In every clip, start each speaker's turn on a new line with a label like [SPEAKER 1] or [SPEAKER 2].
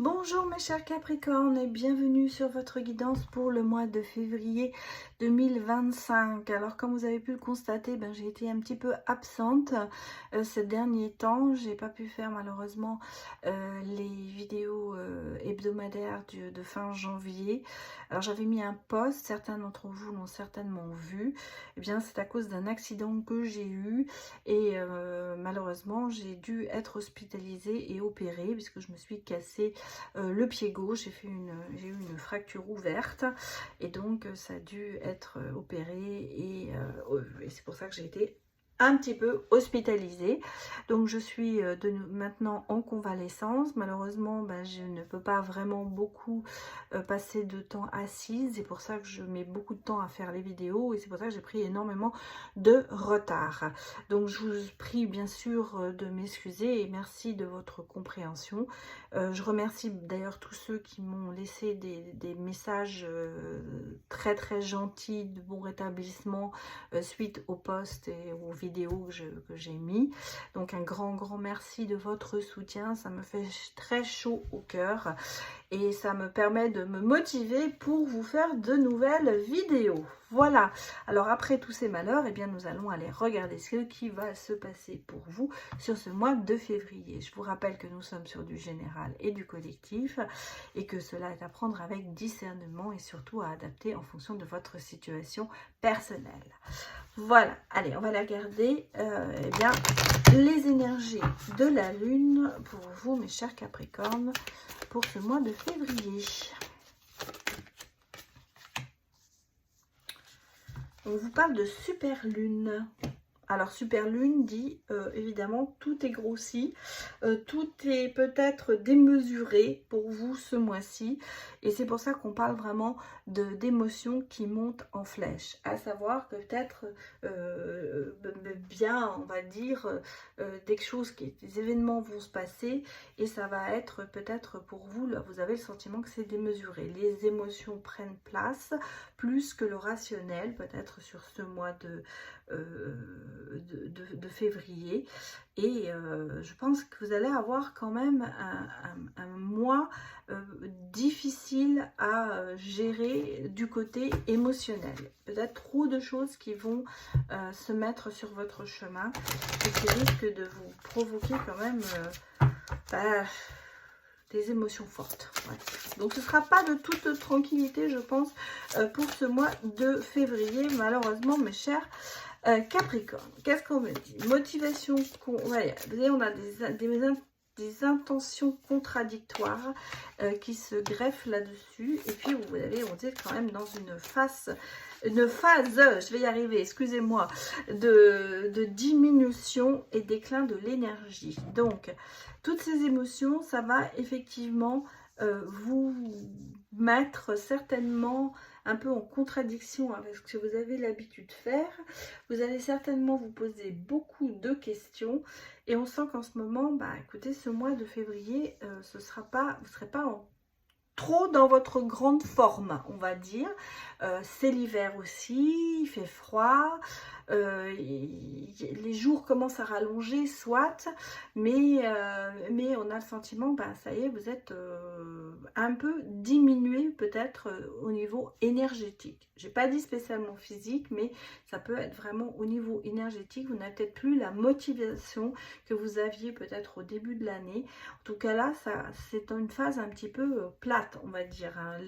[SPEAKER 1] Bonjour mes chers Capricornes et bienvenue sur votre guidance pour le mois de février 2025. Alors comme vous avez pu le constater, j'ai été un petit peu absente ces derniers temps. J'ai pas pu faire malheureusement les vidéos hebdomadaires de fin janvier. Alors j'avais mis un post, certains d'entre vous l'ont certainement vu. Eh bien c'est à cause d'un accident que j'ai eu et malheureusement j'ai dû être hospitalisée et opérée puisque je me suis cassée le pied gauche. J'ai eu une fracture ouverte et donc ça a dû être opéré et c'est pour ça que j'ai été un petit peu hospitalisée. Donc je suis maintenant en convalescence. Malheureusement je ne peux pas vraiment beaucoup passer de temps assise. C'est pour ça que je mets beaucoup de temps à faire les vidéos et c'est pour ça que j'ai pris énormément de retard. Donc je vous prie bien sûr de m'excuser et merci de votre compréhension. Je remercie d'ailleurs tous ceux qui m'ont laissé des messages très très gentils de bon rétablissement suite au post et aux vidéos que j'ai mis. Donc un grand merci de votre soutien, ça me fait très chaud au cœur et ça me permet de me motiver pour vous faire de nouvelles vidéos. Voilà, alors après tous ces malheurs, nous allons aller regarder ce qui va se passer pour vous sur ce mois de février. Je vous rappelle que nous sommes sur du général et du collectif et que cela est à prendre avec discernement et surtout à adapter en fonction de votre situation personnelle. Voilà, allez, on va aller regarder les énergies de la lune pour vous, mes chers Capricornes, pour ce mois de février. On vous parle de super lune. Alors super lune dit évidemment tout est grossi, tout est peut-être démesuré pour vous ce mois-ci et c'est pour ça qu'on parle vraiment d'émotions qui montent en flèche, à savoir que peut-être bien on va dire des événements vont se passer et ça va être peut-être pour vous, là, vous avez le sentiment que c'est démesuré, les émotions prennent place plus que le rationnel peut-être sur ce mois de février et je pense que vous allez avoir quand même un mois difficile à gérer du côté émotionnel. Peut-être trop de choses qui vont se mettre sur votre chemin et qui risquent de vous provoquer quand même des émotions fortes. Ouais. Donc ce ne sera pas de toute tranquillité, je pense, pour ce mois de février, malheureusement, mes chers Capricorne. Qu'est-ce qu'on me dit? Motivation, ouais, vous voyez, on a des intentions contradictoires qui se greffent là-dessus. Et puis, vous avez, on dit quand même dans une phase, je vais y arriver, excusez-moi, de diminution et déclin de l'énergie. Donc, toutes ces émotions, ça va effectivement vous mettre certainement un peu en contradiction avec ce que vous avez l'habitude de faire. Vous allez certainement vous poser beaucoup de questions et on sent qu'en ce moment, écoutez, ce mois de février, vous ne serez pas trop dans votre grande forme, on va dire. C'est l'hiver aussi, il fait froid, les jours commencent à rallonger, soit, mais on a le sentiment, ça y est, vous êtes un peu diminué peut-être au niveau énergétique. J'ai pas dit spécialement physique, mais ça peut être vraiment au niveau énergétique. Vous n'avez peut-être plus la motivation que vous aviez peut-être au début de l'année. En tout cas là, c'est une phase un petit peu plate, on va dire. Hein.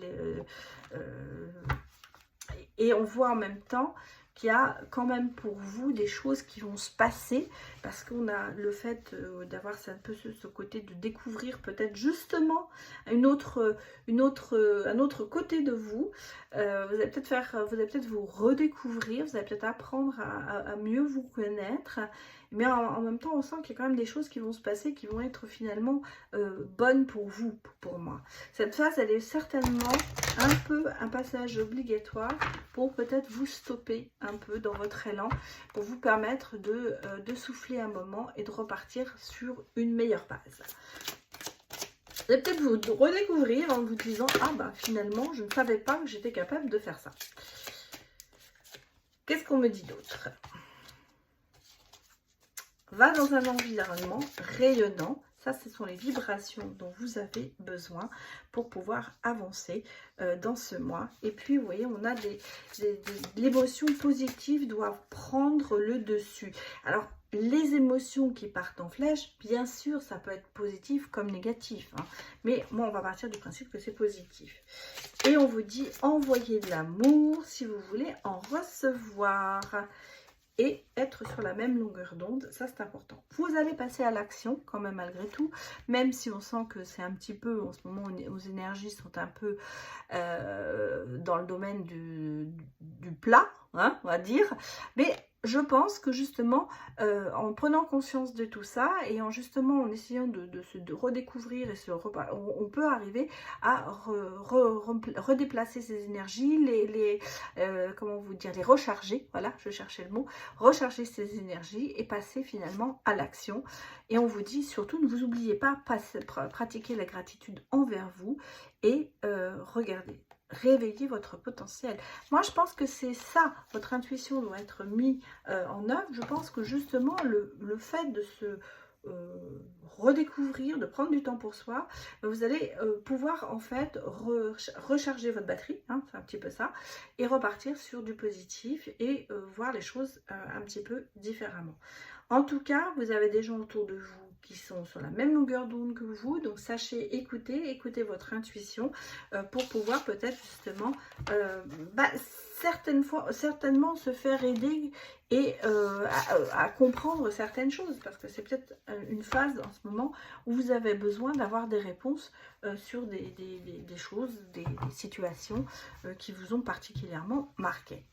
[SPEAKER 1] Et on voit en même temps qu'il y a quand même pour vous des choses qui vont se passer parce qu'on a le fait d'avoir un peu ce côté de découvrir peut-être justement un autre côté de vous. Vous allez peut-être vous redécouvrir, vous allez peut-être apprendre à mieux vous connaître. Mais en même temps, on sent qu'il y a quand même des choses qui vont se passer qui vont être finalement bonnes pour vous, pour moi. Cette phase, elle est certainement un peu un passage obligatoire pour peut-être vous stopper un peu dans votre élan, pour vous permettre de souffler un moment et de repartir sur une meilleure base. Vous allez peut-être vous redécouvrir en vous disant « Ah finalement, je ne savais pas que j'étais capable de faire ça. » Qu'est-ce qu'on me dit d'autre ? Va dans un environnement rayonnant, Ça, ce sont les vibrations dont vous avez besoin pour pouvoir avancer dans ce mois. Et puis, vous voyez, on a l'émotion positive doit prendre le dessus. Alors, les émotions qui partent en flèche, bien sûr, ça peut être positif comme négatif. Hein. Mais moi, on va partir du principe que c'est positif. Et on vous dit, envoyez de l'amour si vous voulez en recevoir. Et être sur la même longueur d'onde, ça c'est important. Vous allez passer à l'action quand même malgré tout, même si on sent que c'est un petit peu, en ce moment, nos énergies sont un peu dans le domaine du plat, hein, on va dire. Mais je pense que justement, en prenant conscience de tout ça et en justement en essayant de redécouvrir et on peut arriver à redéplacer ces énergies, comment vous dire, les recharger, voilà, je cherchais le mot, recharger ces énergies et passer finalement à l'action. Et on vous dit surtout, ne vous oubliez pas, pratiquer la gratitude envers vous et regardez. Réveiller votre potentiel. Moi, je pense que c'est ça, votre intuition doit être mise en œuvre. Je pense que justement, le fait de se redécouvrir, de prendre du temps pour soi, vous allez pouvoir en fait recharger votre batterie, hein, c'est un petit peu ça, et repartir sur du positif et voir les choses un petit peu différemment. En tout cas, vous avez des gens autour de vous qui sont sur la même longueur d'onde que vous, donc sachez écouter votre intuition pour pouvoir peut-être justement certainement se faire aider et à comprendre certaines choses, parce que c'est peut-être une phase en ce moment où vous avez besoin d'avoir des réponses sur des choses, des situations qui vous ont particulièrement marqué.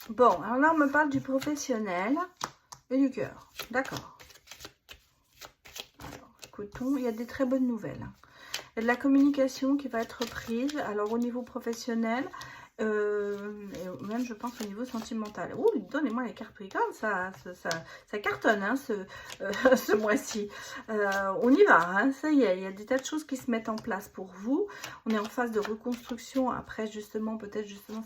[SPEAKER 1] Bon, alors là, on me parle du professionnel et du cœur. D'accord. Alors, écoutons, il y a des très bonnes nouvelles. Il y a de la communication qui va être prise. Alors, au niveau professionnel, et même, je pense, au niveau sentimental. Ouh, donnez-moi les cartes Capricorne, ça cartonne, hein, ce mois-ci. On y va, hein, ça y est, il y a des tas de choses qui se mettent en place pour vous. On est en phase de reconstruction après, justement, peut-être justement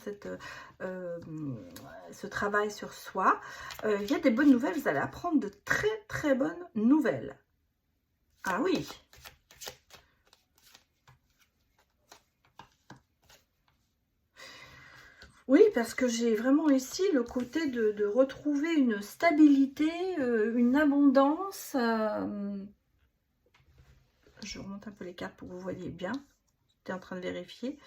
[SPEAKER 1] ce travail sur soi. Il y a des bonnes nouvelles, vous allez apprendre de très très bonnes nouvelles. Ah oui! Oui, parce que j'ai vraiment ici le côté de retrouver une stabilité, une abondance. Je remonte un peu les cartes pour que vous voyez bien. J'étais en train de vérifier.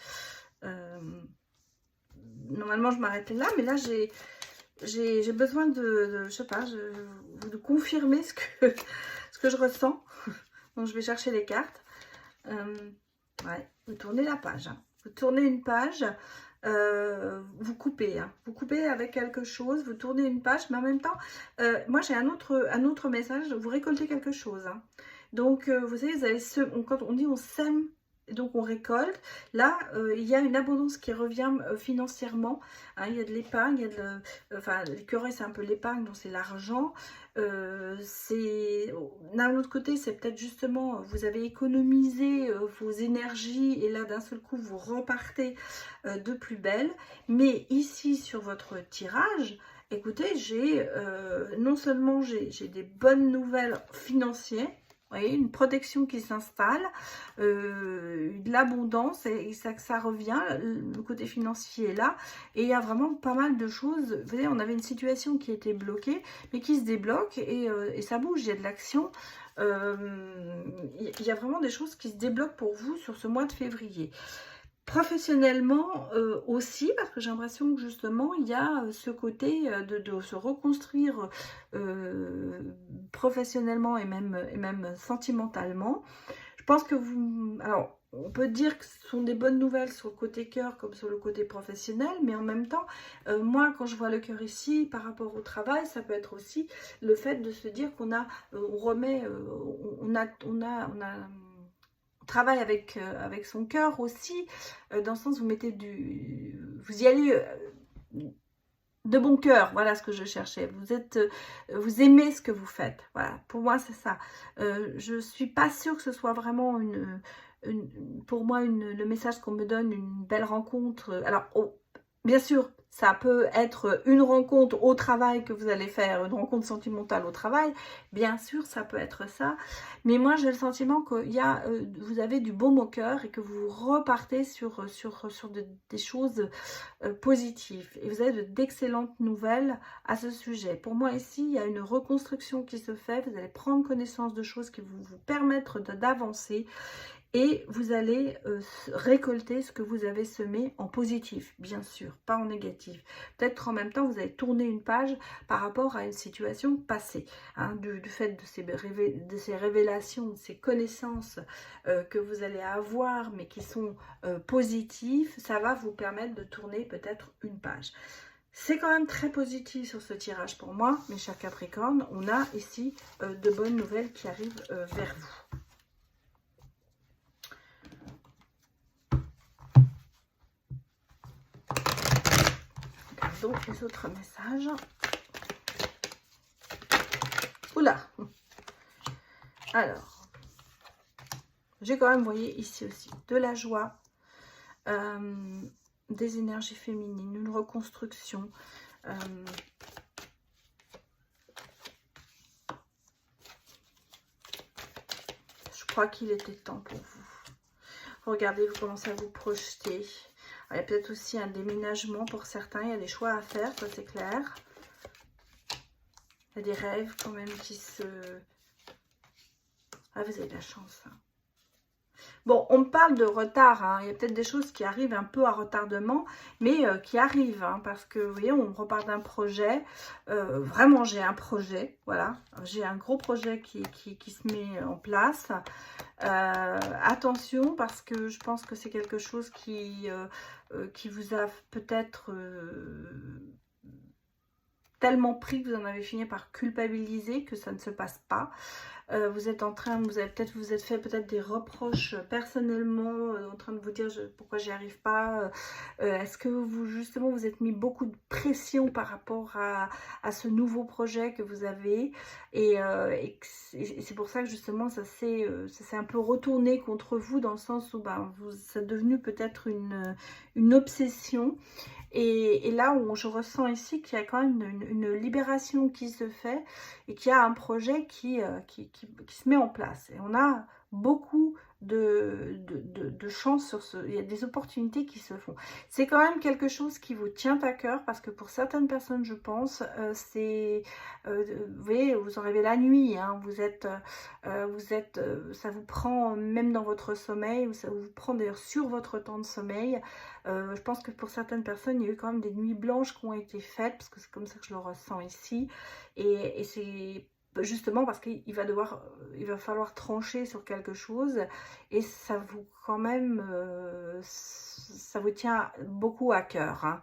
[SPEAKER 1] Normalement, je m'arrêtais là, mais là, j'ai besoin je sais pas, de confirmer ce que je ressens. Donc, je vais chercher les cartes. Ouais, vous tournez la page. Hein. Vous tournez une page. Vous coupez, hein. Vous coupez avec quelque chose, vous tournez une page, mais en même temps, moi j'ai un autre message, vous récoltez quelque chose. Hein. Donc, vous savez, quand on dit on sème, donc on récolte, là, il y a une abondance qui revient financièrement. Hein, il y a de l'épargne, il y a enfin, l'écureuil, c'est un peu l'épargne, donc c'est l'argent. D'un autre côté, c'est peut-être justement, vous avez économisé vos énergies et là, d'un seul coup, vous repartez de plus belle. Mais ici, sur votre tirage, écoutez, non seulement j'ai des bonnes nouvelles financières, vous voyez, une protection qui s'installe, de l'abondance et ça revient, le côté financier est là et il y a vraiment pas mal de choses. Vous voyez, on avait une situation qui était bloquée mais qui se débloque et ça bouge, il y a de l'action. Il y a vraiment des choses qui se débloquent pour vous sur ce mois de février. Professionnellement aussi, parce que j'ai l'impression que justement il y a ce côté de se reconstruire professionnellement et même sentimentalement. Je pense que alors on peut dire que ce sont des bonnes nouvelles sur le côté cœur comme sur le côté professionnel, mais en même temps, moi quand je vois le cœur ici par rapport au travail, ça peut être aussi le fait de se dire qu'on a, on remet, on travaille avec son cœur aussi, dans le sens où vous y allez de bon cœur, voilà ce que je cherchais. Vous aimez ce que vous faites. Voilà, pour moi c'est ça. Je suis pas sûre que ce soit vraiment pour moi le message qu'on me donne, une belle rencontre. Alors, bien sûr, ça peut être une rencontre au travail que vous allez faire, une rencontre sentimentale au travail. Bien sûr, ça peut être ça. Mais moi, j'ai le sentiment qu'il y a, vous avez du baume au cœur et que vous repartez sur des choses positives. Et vous avez d'excellentes nouvelles à ce sujet. Pour moi, ici, il y a une reconstruction qui se fait. Vous allez prendre connaissance de choses qui vont vous permettre d'avancer. Et vous allez récolter ce que vous avez semé en positif, bien sûr, pas en négatif. Peut-être en même temps, vous allez tourner une page par rapport à une situation passée. Hein, du fait de ces révélations, de ces connaissances que vous allez avoir, mais qui sont positives, ça va vous permettre de tourner peut-être une page. C'est quand même très positif sur ce tirage pour moi, mes chers Capricornes. On a ici de bonnes nouvelles qui arrivent vers vous. Donc les autres messages. Oula. Alors, j'ai quand même, vous voyez, ici aussi, de la joie, des énergies féminines, une reconstruction. Je crois qu'il était temps pour vous. Regardez, vous commencez à vous projeter. Alors, il y a peut-être aussi un déménagement pour certains. Il y a des choix à faire, ça c'est clair. Il y a des rêves quand même qui se... Ah, vous avez de la chance. Hein. Bon, on me parle de retard. Hein. Il y a peut-être des choses qui arrivent un peu à retardement, mais qui arrivent. Hein, parce que, vous voyez, on repart d'un projet. Vraiment, j'ai un projet. Voilà. J'ai un gros projet qui se met en place. Attention, parce que je pense que c'est quelque chose qui vous a peut-être tellement pris que vous en avez fini par culpabiliser que ça ne se passe pas. Vous êtes en train, vous êtes fait peut-être des reproches personnellement, en train de vous dire pourquoi j'y arrive pas. Est-ce que vous justement vous êtes mis beaucoup de pression par rapport à ce nouveau projet que vous avez et c'est pour ça que justement ça s'est un peu retourné contre vous dans le sens où ça est devenu peut-être une obsession. Et là où je ressens ici qu'il y a quand même une libération qui se fait et qu'il y a un projet qui se met en place. Et on a beaucoup de chance sur ce... Il y a des opportunités qui se font. C'est quand même quelque chose qui vous tient à cœur parce que pour certaines personnes, je pense, c'est... vous voyez, vous en rêvez la nuit. Hein, ça vous prend même dans votre sommeil, ou ça vous prend d'ailleurs sur votre temps de sommeil. Je pense que pour certaines personnes, il y a eu quand même des nuits blanches qui ont été faites, parce que c'est comme ça que je le ressens ici. Et c'est justement parce qu'il va falloir trancher sur quelque chose. Et ça vous, quand même, ça vous tient beaucoup à cœur. Hein.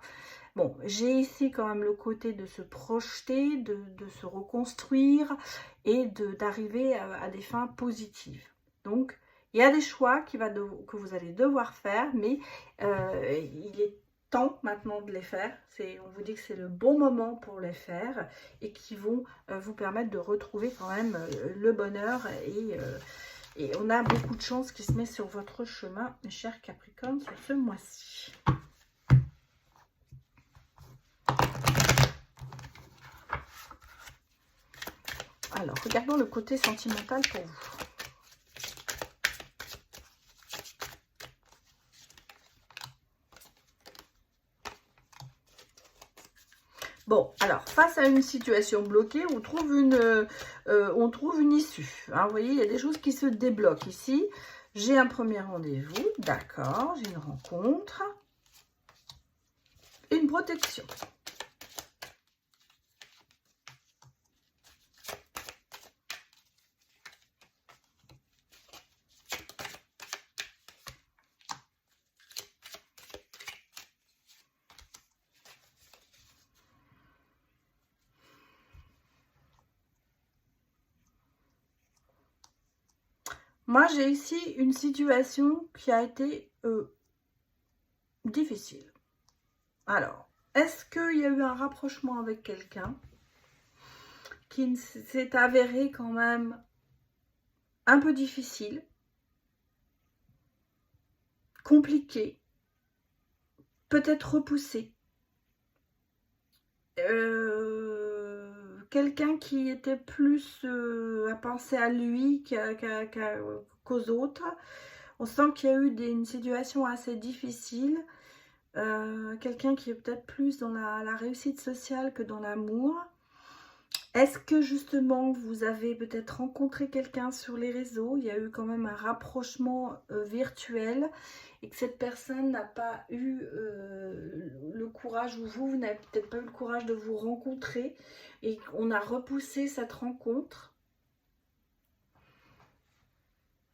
[SPEAKER 1] Bon, j'ai ici quand même le côté de se projeter, de se reconstruire et d'arriver à des fins positives. Donc, il y a des choix que vous allez devoir faire, mais il est temps maintenant de les faire. On vous dit que c'est le bon moment pour les faire et qui vont vous permettre de retrouver quand même le bonheur. Et on a beaucoup de chance qui se met sur votre chemin, mes chers Capricornes, sur ce mois-ci. Alors, regardons le côté sentimental pour vous. Bon, alors, face à une situation bloquée, on trouve une issue. Hein, vous voyez, il y a des choses qui se débloquent ici. J'ai un premier rendez-vous, d'accord, j'ai une rencontre, une protection. Moi, j'ai ici une situation qui a été difficile. Alors, Est-ce qu'il y a eu un rapprochement avec quelqu'un qui s'est avéré quand même un peu difficile, compliqué, peut-être repoussé, quelqu'un qui était plus à penser à lui qu'aux autres. On sent qu'il y a eu une situation assez difficile, quelqu'un qui est peut-être plus dans la réussite sociale que dans l'amour. Est-ce que justement vous avez peut-être rencontré quelqu'un sur les réseaux, il y a eu quand même un rapprochement virtuel et que cette personne n'a pas eu le courage, ou vous n'avez peut-être pas eu le courage de vous rencontrer et qu'on a repoussé cette rencontre.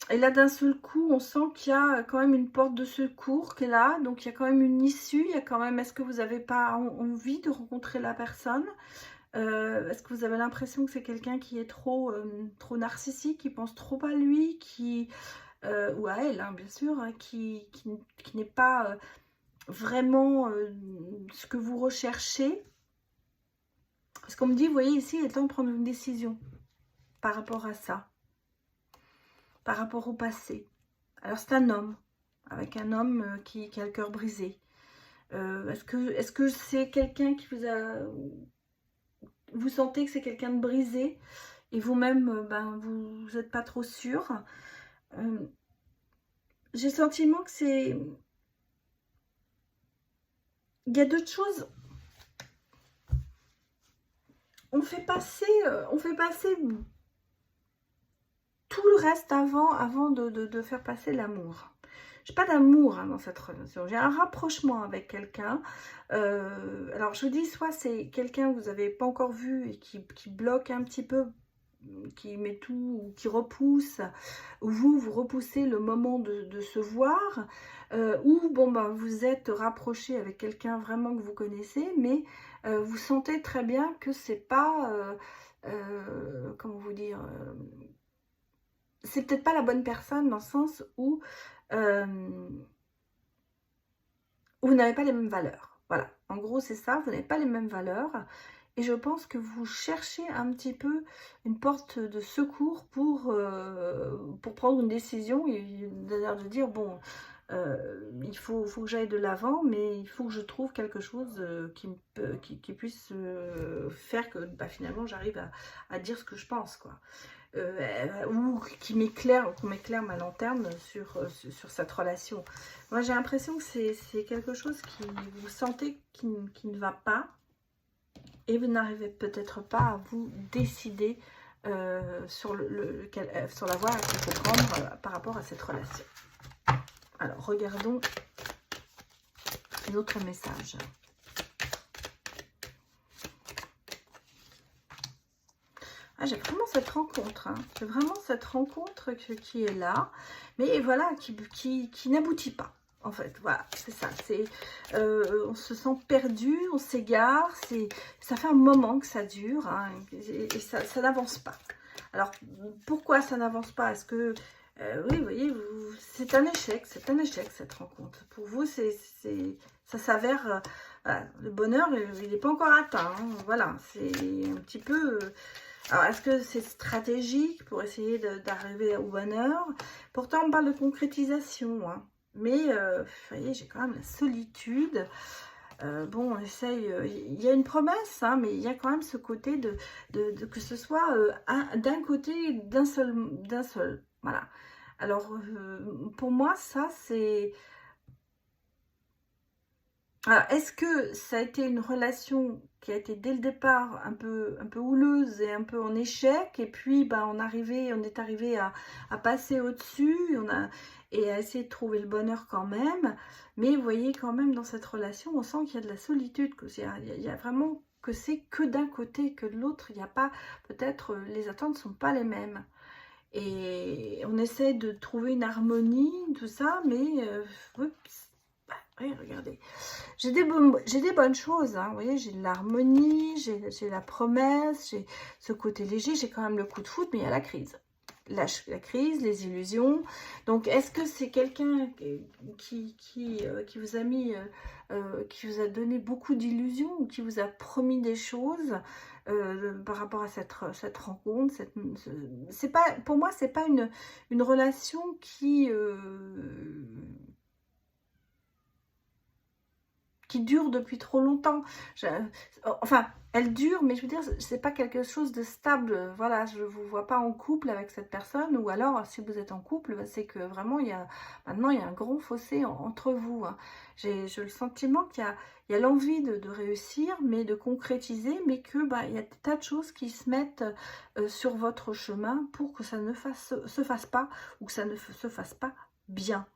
[SPEAKER 1] Et là d'un seul coup on sent qu'il y a quand même une porte de secours qui est là, donc il y a quand même une issue, il y a quand même, est-ce que vous n'avez pas envie de rencontrer la personne? Est-ce que vous avez l'impression que c'est quelqu'un qui est trop narcissique, qui pense trop à lui, ou à elle, hein, bien sûr, hein, qui n'est pas vraiment ce que vous recherchez? Parce qu'on me dit, vous voyez ici, il est temps de prendre une décision par rapport à ça, par rapport au passé. Alors c'est un homme, avec un homme qui a le cœur brisé. Est-ce que c'est quelqu'un qui vous a... Vous sentez que c'est quelqu'un de brisé et vous-même, ben, vous n'êtes pas trop sûr. J'ai le sentiment que c'est... Il y a d'autres choses. On fait passer tout le reste avant de faire passer l'amour. J'ai pas d'amour hein, dans cette relation. J'ai un rapprochement avec quelqu'un. Alors je vous dis, soit c'est quelqu'un que vous n'avez pas encore vu et qui bloque un petit peu, qui met tout, ou qui repousse, ou vous repoussez le moment de se voir, ou bon ben vous êtes rapproché avec quelqu'un vraiment que vous connaissez, mais vous sentez très bien que c'est pas, comment vous dire, c'est peut-être pas la bonne personne dans le sens où vous n'avez pas les mêmes valeurs. Voilà, en gros c'est ça, vous n'avez pas les mêmes valeurs. Et je pense que vous cherchez un petit peu une porte de secours pour prendre une décision, et d'ailleurs de dire, bon, il faut que j'aille de l'avant, mais il faut que je trouve quelque chose qui puisse faire que bah, finalement j'arrive à dire ce que je pense, quoi. Ou qu'on m'éclaire ma lanterne sur cette relation. Moi j'ai l'impression que c'est quelque chose qui vous sentez qui ne va pas, et vous n'arrivez peut-être pas à vous décider sur la voie qu'il faut prendre par rapport à cette relation. Alors regardons les autres messages. Ah, j'ai vraiment cette rencontre, hein. J'ai vraiment cette rencontre qui est là, mais voilà, qui n'aboutit pas. En fait, voilà, c'est ça. On se sent perdu, on s'égare. Ça fait un moment que ça dure, hein, et ça n'avance pas. Alors, pourquoi ça n'avance pas? Est-ce que, oui, vous voyez, c'est un échec cette rencontre. Pour vous, ça s'avère, voilà, le bonheur, il n'est pas encore atteint. Hein, voilà, c'est un petit peu... alors, est-ce que c'est stratégique pour essayer d'arriver au bonheur? Pourtant, on parle de concrétisation, hein. Mais, vous voyez, j'ai quand même la solitude. Bon, on essaye... il y a une promesse, hein, mais il y a quand même ce côté que ce soit d'un côté, d'un seul. Voilà. Alors, pour moi, ça, c'est... Alors, est-ce que ça a été une relation qui a été dès le départ un peu houleuse et un peu en échec, et puis bah, on est arrivé à passer au-dessus, et à essayer de trouver le bonheur quand même, mais vous voyez quand même dans cette relation, on sent qu'il y a de la solitude, il y a vraiment que c'est que d'un côté, que de l'autre, il n'y a pas, peut-être les attentes ne sont pas les mêmes. Et on essaie de trouver une harmonie, tout ça, mais oups. Oui, regardez, j'ai des bonnes choses, hein. Vous voyez, j'ai de l'harmonie, j'ai la promesse, j'ai ce côté léger, j'ai quand même le coup de foudre, mais il y a la crise. la crise, les illusions. Donc, est-ce que c'est quelqu'un qui vous a mis, qui vous a donné beaucoup d'illusions ou qui vous a promis des choses par rapport à cette rencontre? C'est pas, pour moi, c'est pas une relation qui dure depuis trop longtemps. Enfin, elle dure, mais je veux dire, c'est pas quelque chose de stable. Voilà, je vous vois pas en couple avec cette personne, ou alors, si vous êtes en couple, c'est que vraiment, maintenant, il y a un grand fossé entre vous. Hein. J'ai le sentiment qu'il y a l'envie de réussir, mais de concrétiser, mais que il y a des tas de choses qui se mettent sur votre chemin pour que ça ne se fasse pas, ou que ça ne se fasse pas bien.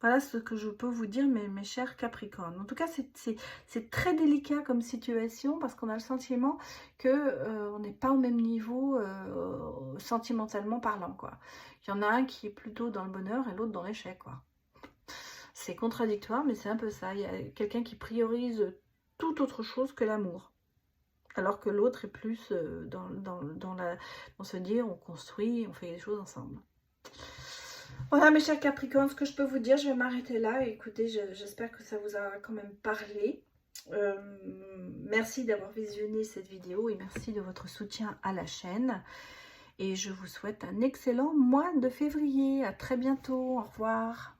[SPEAKER 1] Voilà ce que je peux vous dire, mes chers Capricornes. En tout cas, c'est très délicat comme situation parce qu'on a le sentiment que on n'est pas au même niveau sentimentalement parlant, quoi. Il y en a un qui est plutôt dans le bonheur et l'autre dans l'échec, quoi. C'est contradictoire, mais c'est un peu ça. Il y a quelqu'un qui priorise toute autre chose que l'amour, alors que l'autre est plus dans se dire on construit, on fait des choses ensemble. Voilà mes chers Capricornes, ce que je peux vous dire, je vais m'arrêter là. Écoutez, j'espère que ça vous a quand même parlé. Merci d'avoir visionné cette vidéo et merci de votre soutien à la chaîne. Et je vous souhaite un excellent mois de février. À très bientôt. Au revoir.